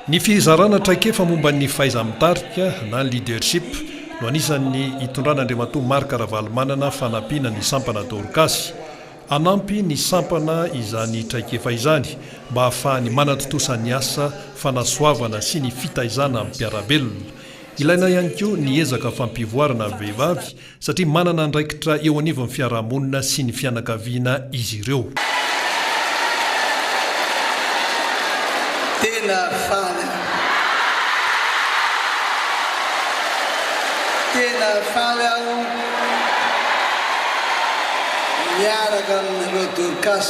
Ny fizarana traikefa momba ny fahaiza-mitarika na leadership no anisan'ny hitondran'Andriamatoa Marc Ravalomanana fanampiana ny sampana Dorcas. Anampy ny sampana izany traikefa izany mba hahafahany manatotosany asa fanasoavana sy ny fitaizana amin'ny mpiarabelona. Ilaina ihany koa ny ezaka fampivoarana ny vehivavy satria manana andraikitra eo anivon'ny fiarahamonina sy ny fianakaviana izy ireo. Tena faly aho miaraka amin'ireo Dorcas.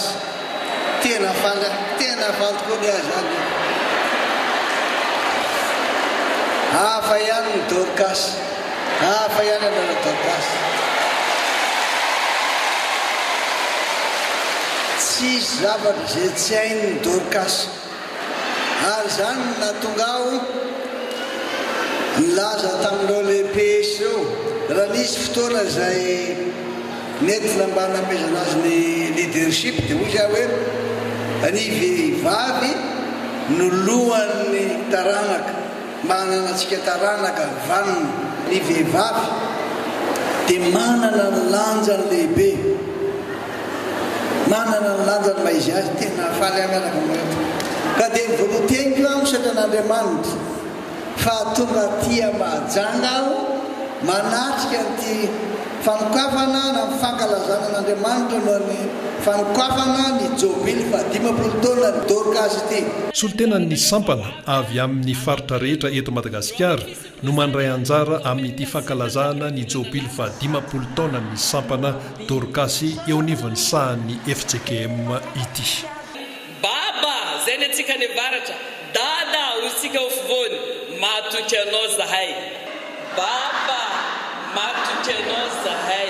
Tena faly tokoa ny azany. Hafa ihany ny Dorcas, hafa ihany anareo Dorcas. Tsisy zavatra izay tsy hainy Dorcas. Ary zany natonga aho nilaza tamin'ireo l'EPS io raha nisy fotoana izay nentina mba namezana azy ny leadership dia hoy izaho hoe ny vehivavy no lohan'ny taranaka, mananantsika taranaka vanina. Ny vehivavy dia manana ny lanjany lehibe, manana ny lanjany maizy azy. Tena faly amiaraka amin'ireo ka dia nivolonteniko aho Satran'Andriamanitra fa tonga tia mahajanga aho manatrika ty fanokafana na fankalazana n'Andriamanitra no ny fanokafana ny jobily fa 50 taona ny Dorcas ity. Solitenan'ny sampana avy amin'ny faritra rehetra eto Madagasikara no mandray anjara amin'ity fankalazana ny jobily fa 50 taona ny sampana Dorcas eo anivon'ny sahan'ny FJKM ity. Zay ny antsika ny varatra, dada hotsika ufovoany, matoky anao zahay. Baba, matoky anao zahay.